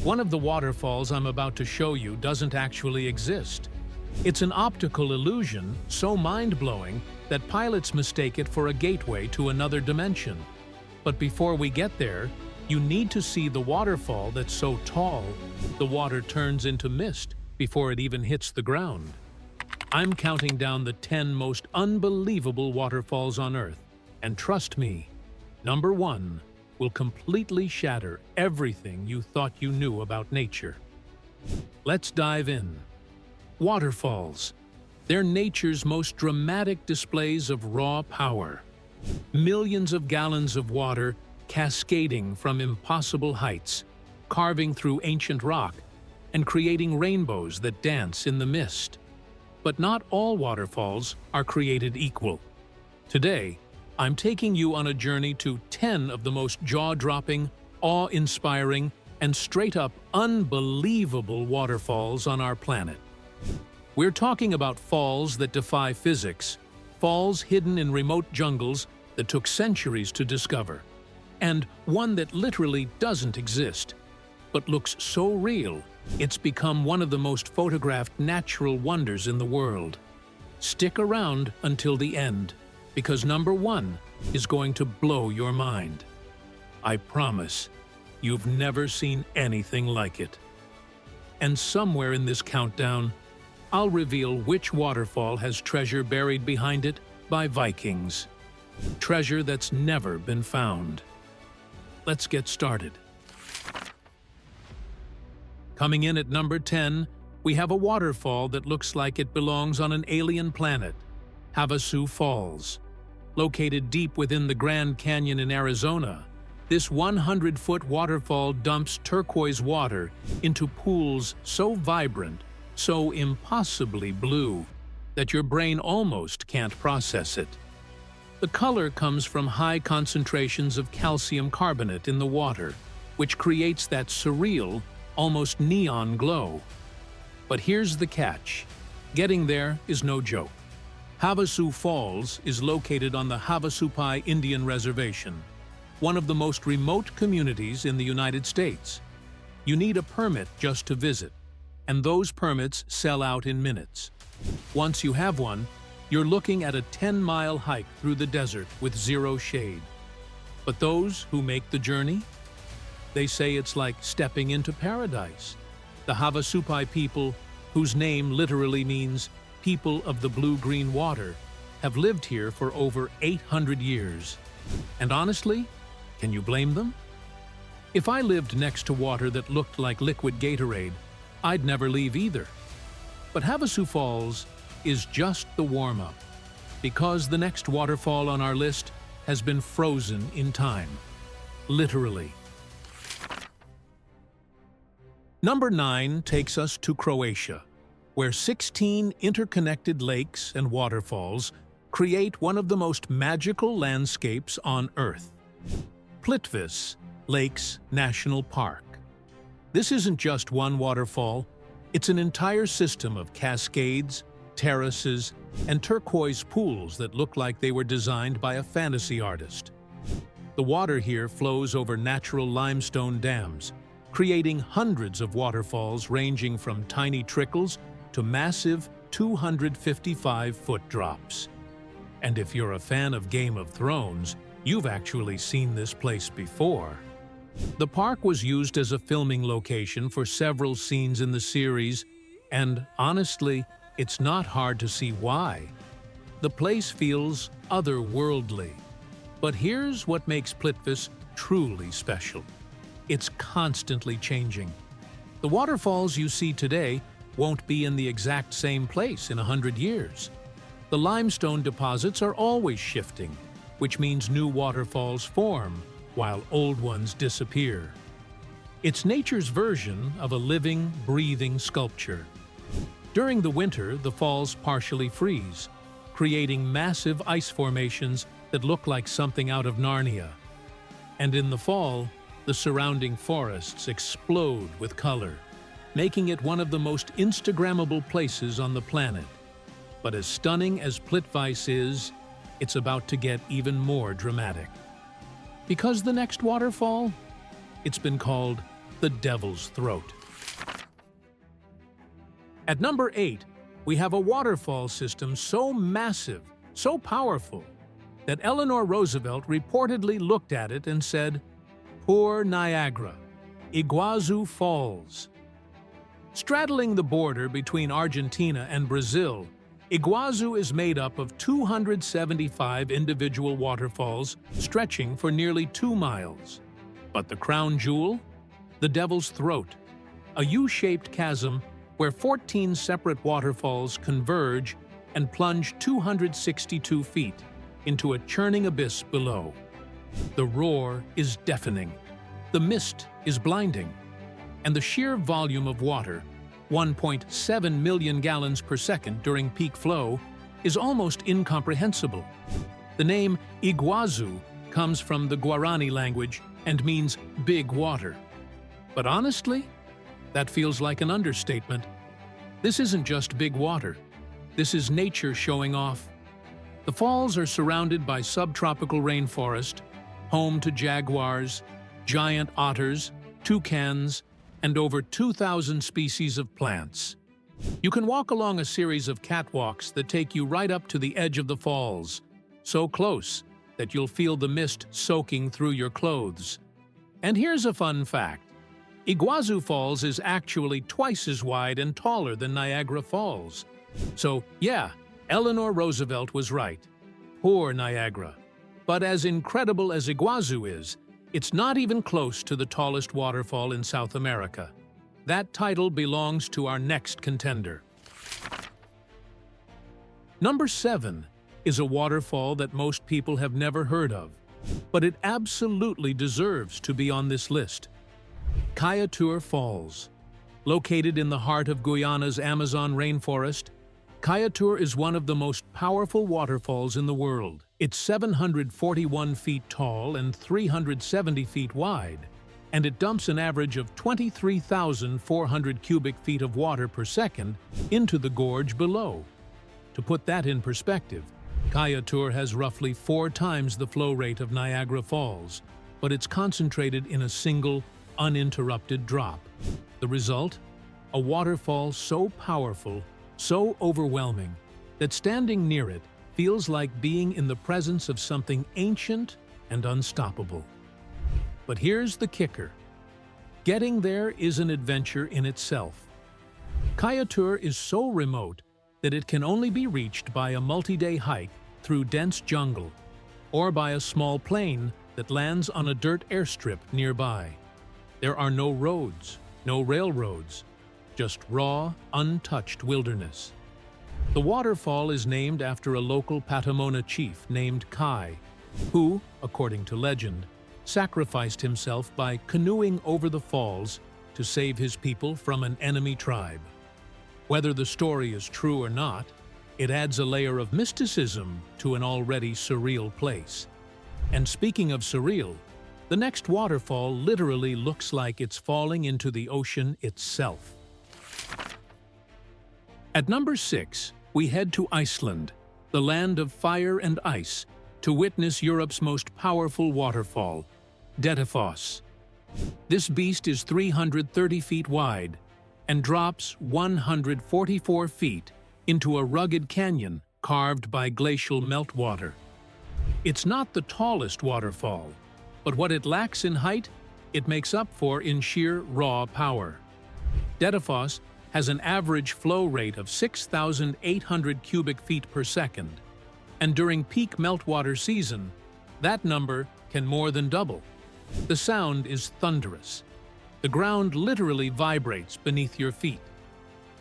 One of the waterfalls I'm about to show you doesn't actually exist. It's an optical illusion so mind-blowing that pilots mistake it for a gateway to another dimension. But before we get there, you need to see the waterfall that's so tall, the water turns into mist before it even hits the ground. I'm counting down the 10 most unbelievable waterfalls on Earth, and trust me, number 1 will completely shatter everything you thought you knew about nature. Let's dive in. Waterfalls. They're nature's most dramatic displays of raw power. Millions of gallons of water cascading from impossible heights, carving through ancient rock, and creating rainbows that dance in the mist. But not all waterfalls are created equal. Today, I'm taking you on a journey to 10 of the most jaw-dropping, awe-inspiring, and straight-up unbelievable waterfalls on our planet. We're talking about falls that defy physics, falls hidden in remote jungles that took centuries to discover, and one that literally doesn't exist, but looks so real, it's become one of the most photographed natural wonders in the world. Stick around until the end, because number 1 is going to blow your mind. I promise, you've never seen anything like it. And somewhere in this countdown, I'll reveal which waterfall has treasure buried behind it by Vikings. Treasure that's never been found. Let's get started. Coming in at number 10, we have a waterfall that looks like it belongs on an alien planet, Havasu Falls. Located deep within the Grand Canyon in Arizona, this 100-foot waterfall dumps turquoise water into pools so vibrant, so impossibly blue, that your brain almost can't process it. The color comes from high concentrations of calcium carbonate in the water, which creates that surreal, almost neon glow. But here's the catch. Getting there is no joke. Havasu Falls is located on the Havasupai Indian Reservation, one of the most remote communities in the United States. You need a permit just to visit, and those permits sell out in minutes. Once you have one, you're looking at a 10-mile hike through the desert with zero shade. But those who make the journey? They say it's like stepping into paradise. The Havasupai people, whose name literally means people of the blue-green water, have lived here for over 800 years. And honestly, can you blame them? If I lived next to water that looked like liquid Gatorade, I'd never leave either. But Havasu Falls is just the warm-up, because the next waterfall on our list has been frozen in time. Literally. Number 9 takes us to Croatia, where 16 interconnected lakes and waterfalls create one of the most magical landscapes on Earth. Plitvice Lakes National Park. This isn't just one waterfall, it's an entire system of cascades, terraces, and turquoise pools that look like they were designed by a fantasy artist. The water here flows over natural limestone dams, creating hundreds of waterfalls ranging from tiny trickles to massive 255-foot drops. And if you're a fan of Game of Thrones, you've actually seen this place before. The park was used as a filming location for several scenes in the series, and honestly, it's not hard to see why. The place feels otherworldly. But here's what makes Plitvice truly special. It's constantly changing. The waterfalls you see today won't be in the exact same place in 100 years. The limestone deposits are always shifting, which means new waterfalls form while old ones disappear. It's nature's version of a living, breathing sculpture. During the winter, the falls partially freeze, creating massive ice formations that look like something out of Narnia. And in the fall, the surrounding forests explode with color, making it one of the most Instagrammable places on the planet. But as stunning as Plitvice is, it's about to get even more dramatic. Because the next waterfall? It's been called the Devil's Throat. At number 8, we have a waterfall system so massive, so powerful, that Eleanor Roosevelt reportedly looked at it and said, "Poor Niagara, Iguazu Falls." Straddling the border between Argentina and Brazil, Iguazu is made up of 275 individual waterfalls stretching for nearly 2 miles. But the crown jewel? The Devil's Throat, a U-shaped chasm where 14 separate waterfalls converge and plunge 262 feet into a churning abyss below. The roar is deafening, the mist is blinding, and the sheer volume of water, 1.7 million gallons per second during peak flow, is almost incomprehensible. The name Iguazu comes from the Guarani language and means big water. But honestly, that feels like an understatement. This isn't just big water. This is nature showing off. The falls are surrounded by subtropical rainforest, home to jaguars, giant otters, toucans, and over 2,000 species of plants. You can walk along a series of catwalks that take you right up to the edge of the falls, so close that you'll feel the mist soaking through your clothes. And here's a fun fact. Iguazu Falls is actually twice as wide and taller than Niagara Falls. So, yeah, Eleanor Roosevelt was right. Poor Niagara. But as incredible as Iguazu is, it's not even close to the tallest waterfall in South America. That title belongs to our next contender. Number 7 is a waterfall that most people have never heard of, but it absolutely deserves to be on this list. Kaieteur Falls. Located in the heart of Guyana's Amazon rainforest, Kaieteur is one of the most powerful waterfalls in the world. It's 741 feet tall and 370 feet wide, and it dumps an average of 23,400 cubic feet of water per second into the gorge below. To put that in perspective, Kaieteur has roughly 4 times the flow rate of Niagara Falls, but it's concentrated in a single, uninterrupted drop. The result? A waterfall so powerful, so overwhelming, that standing near it feels like being in the presence of something ancient and unstoppable. But here's the kicker. Getting there is an adventure in itself. Kaieteur is so remote that it can only be reached by a multi-day hike through dense jungle, or by a small plane that lands on a dirt airstrip nearby. There are no roads, no railroads, just raw, untouched wilderness. The waterfall is named after a local Patamona chief named Kai, who, according to legend, sacrificed himself by canoeing over the falls to save his people from an enemy tribe. Whether the story is true or not, it adds a layer of mysticism to an already surreal place. And speaking of surreal, the next waterfall literally looks like it's falling into the ocean itself. At number 6, we head to Iceland, the land of fire and ice, to witness Europe's most powerful waterfall, Dettifoss. This beast is 330 feet wide and drops 144 feet into a rugged canyon carved by glacial meltwater. It's not the tallest waterfall, but what it lacks in height, it makes up for in sheer raw power. Dettifoss has an average flow rate of 6,800 cubic feet per second, and during peak meltwater season, that number can more than double. The sound is thunderous. The ground literally vibrates beneath your feet,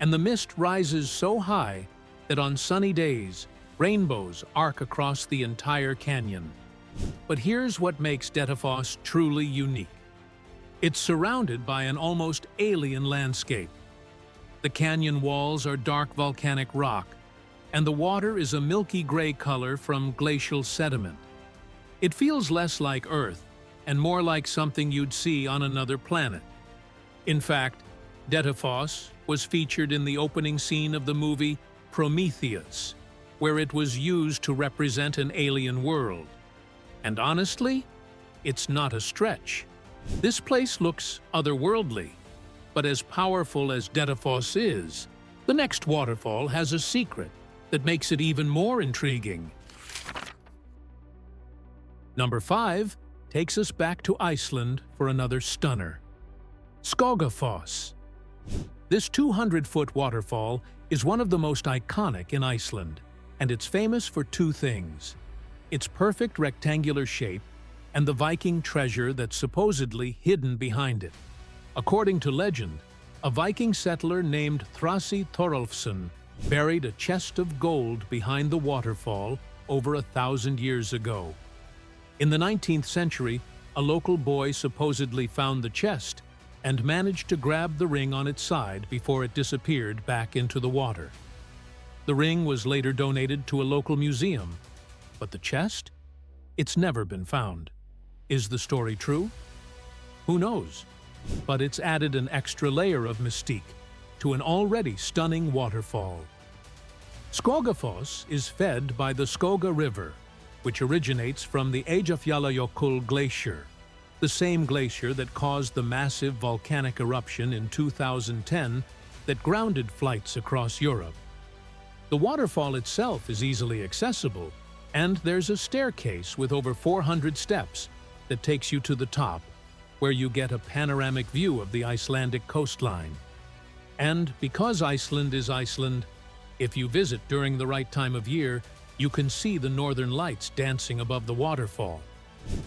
and the mist rises so high that on sunny days, rainbows arc across the entire canyon. But here's what makes Dettifoss truly unique. It's surrounded by an almost alien landscape. The canyon walls are dark volcanic rock, and the water is a milky gray color from glacial sediment. It feels less like Earth and more like something you'd see on another planet. In fact, Dettifoss was featured in the opening scene of the movie Prometheus, where it was used to represent an alien world. And honestly, it's not a stretch. This place looks otherworldly, but as powerful as Dettifoss is, the next waterfall has a secret that makes it even more intriguing. Number 5 takes us back to Iceland for another stunner. Skogafoss. This 200-foot waterfall is one of the most iconic in Iceland, and it's famous for two things: its perfect rectangular shape and the Viking treasure that's supposedly hidden behind it. According to legend, a Viking settler named Thraci Thorolfsson buried a chest of gold behind the waterfall over 1,000 years ago. In the 19th century, a local boy supposedly found the chest and managed to grab the ring on its side before it disappeared back into the water. The ring was later donated to a local museum, but the chest? It's never been found. Is the story true? Who knows? But it's added an extra layer of mystique to an already stunning waterfall. Skogafoss is fed by the Skoga River, which originates from the Eyjafjallajökull glacier, the same glacier that caused the massive volcanic eruption in 2010 that grounded flights across Europe. The waterfall itself is easily accessible, and there's a staircase with over 400 steps that takes you to the top, where you get a panoramic view of the Icelandic coastline. And because Iceland is Iceland, if you visit during the right time of year, you can see the northern lights dancing above the waterfall.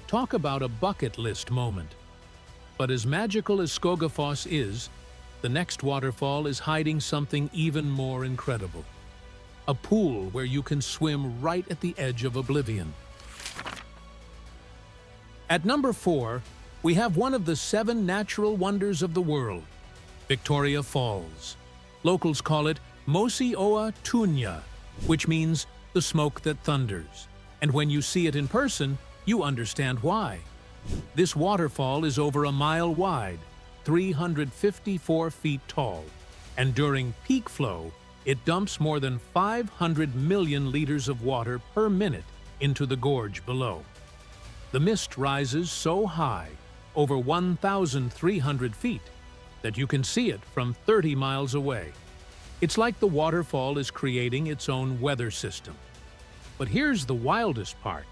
Talk about a bucket list moment. But as magical as Skogafoss is, the next waterfall is hiding something even more incredible. A pool where you can swim right at the edge of oblivion. At number 4, we have one of the 7 natural wonders of the world, Victoria Falls. Locals call it Mosi Oa Tunya, which means the smoke that thunders. And when you see it in person, you understand why. This waterfall is over a mile wide, 354 feet tall, and during peak flow, it dumps more than 500 million liters of water per minute into the gorge below. The mist rises so high, over 1,300 feet, that you can see it from 30 miles away. It's like the waterfall is creating its own weather system. But here's the wildest part.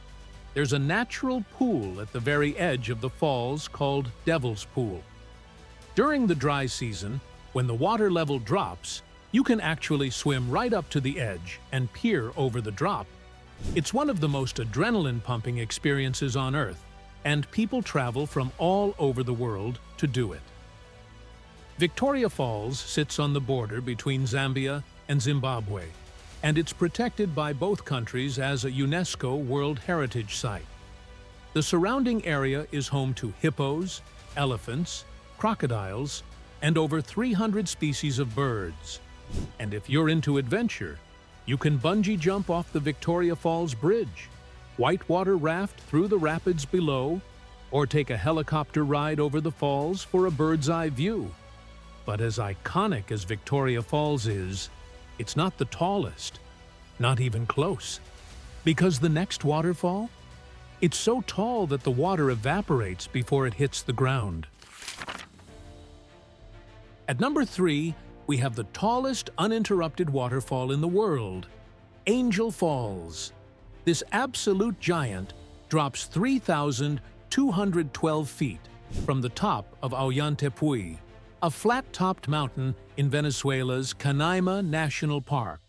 There's a natural pool at the very edge of the falls called Devil's Pool. During the dry season, when the water level drops, you can actually swim right up to the edge and peer over the drop. It's one of the most adrenaline-pumping experiences on Earth, and people travel from all over the world to do it. Victoria Falls sits on the border between Zambia and Zimbabwe, and it's protected by both countries as a UNESCO World Heritage Site. The surrounding area is home to hippos, elephants, crocodiles, and over 300 species of birds. And if you're into adventure, you can bungee jump off the Victoria Falls Bridge, whitewater raft through the rapids below, or take a helicopter ride over the falls for a bird's-eye view. But as iconic as Victoria Falls is, it's not the tallest, not even close. Because the next waterfall? It's so tall that the water evaporates before it hits the ground. At number 3, we have the tallest uninterrupted waterfall in the world, Angel Falls. This absolute giant drops 3,212 feet from the top of Ollantaytambo, a flat-topped mountain in Venezuela's Canaima National Park.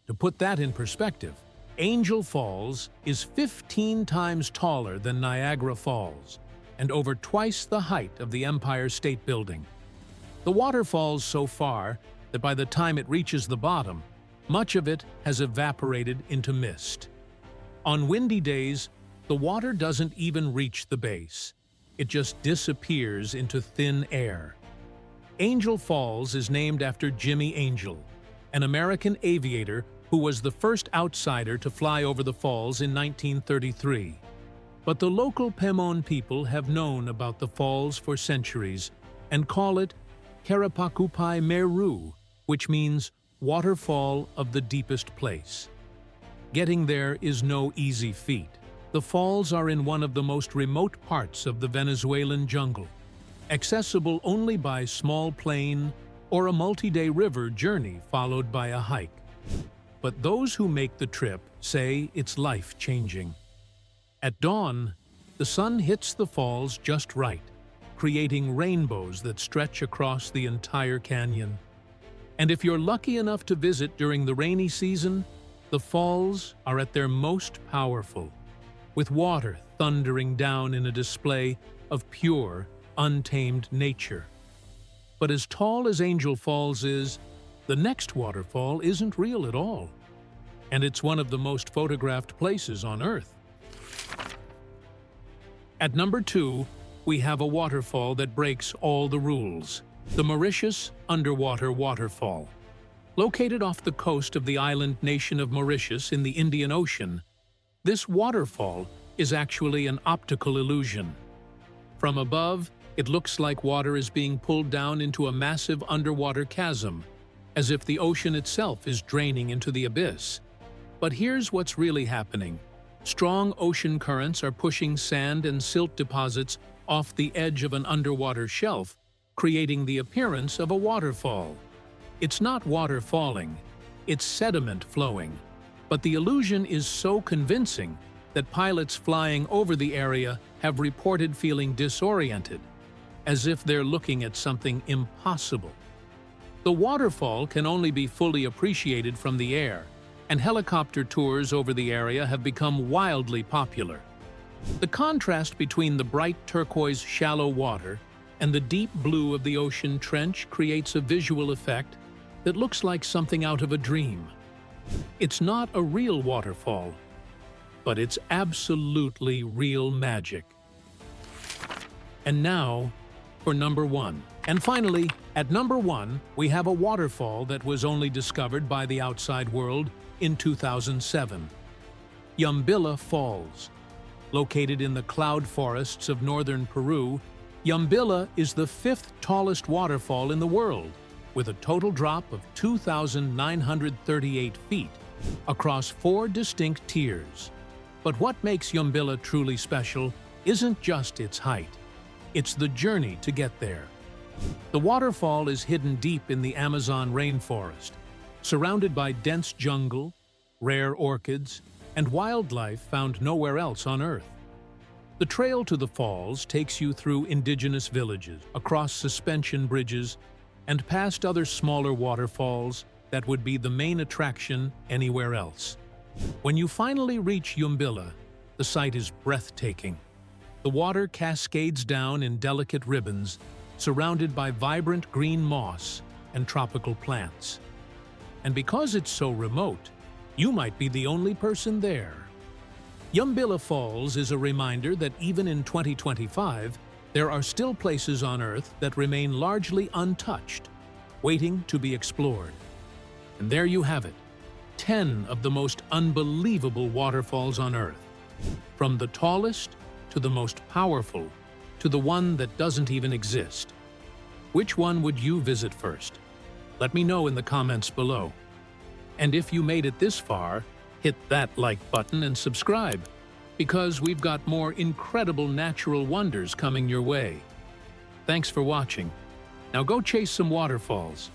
To put that in perspective, Angel Falls is 15 times taller than Niagara Falls and over twice the height of the Empire State Building. The water falls so far that by the time it reaches the bottom, much of it has evaporated into mist. On windy days, the water doesn't even reach the base. It just disappears into thin air. Angel Falls is named after Jimmy Angel, an American aviator who was the first outsider to fly over the falls in 1933. But the local Pemon people have known about the falls for centuries and call it Karapakupai Meru, which means waterfall of the deepest place. Getting there is no easy feat, The falls are in one of the most remote parts of the Venezuelan jungle, accessible only by small plane or a multi-day river journey followed by a hike. But those who make the trip say it's life-changing. At dawn, the sun hits the falls just right, creating rainbows that stretch across the entire canyon. And if you're lucky enough to visit during the rainy season, the falls are at their most powerful, with water thundering down in a display of pure, untamed nature. But as tall as Angel Falls is, the next waterfall isn't real at all. And it's one of the most photographed places on Earth. At number 2, we have a waterfall that breaks all the rules. The Mauritus Underwater Waterfall. Located off the coast of the island nation of Mauritius in the Indian Ocean, this waterfall is actually an optical illusion. From above, it looks like water is being pulled down into a massive underwater chasm, as if the ocean itself is draining into the abyss. But here's what's really happening. Strong ocean currents are pushing sand and silt deposits off the edge of an underwater shelf, creating the appearance of a waterfall. It's not water falling, it's sediment flowing. But the illusion is so convincing that pilots flying over the area have reported feeling disoriented, as if they're looking at something impossible. The waterfall can only be fully appreciated from the air, and helicopter tours over the area have become wildly popular. The contrast between the bright turquoise shallow water and the deep blue of the ocean trench creates a visual effect that looks like something out of a dream. It's not a real waterfall, but it's absolutely real magic. And now, for number 1. And finally, at number 1, we have a waterfall that was only discovered by the outside world in 2007. Yumbilla Falls. Located in the cloud forests of northern Peru, Yumbilla is the 5th tallest waterfall in the world, with a total drop of 2,938 feet across 4 distinct tiers. But what makes Yumbilla truly special isn't just its height. It's the journey to get there. The waterfall is hidden deep in the Amazon rainforest, surrounded by dense jungle, rare orchids, and wildlife found nowhere else on Earth. The trail to the falls takes you through indigenous villages, across suspension bridges, and past other smaller waterfalls that would be the main attraction anywhere else. When you finally reach Yumbilla, the sight is breathtaking. The water cascades down in delicate ribbons, surrounded by vibrant green moss and tropical plants. And because it's so remote, you might be the only person there. Yumbilla Falls is a reminder that even in 2025, there are still places on Earth that remain largely untouched, waiting to be explored. And there you have it, 10 of the most unbelievable waterfalls on Earth. From the tallest to the most powerful to the one that doesn't even exist. Which one would you visit first? Let me know in the comments below. And if you made it this far, hit that like button and subscribe, because we've got more incredible natural wonders coming your way. Thanks for watching. Now go chase some waterfalls.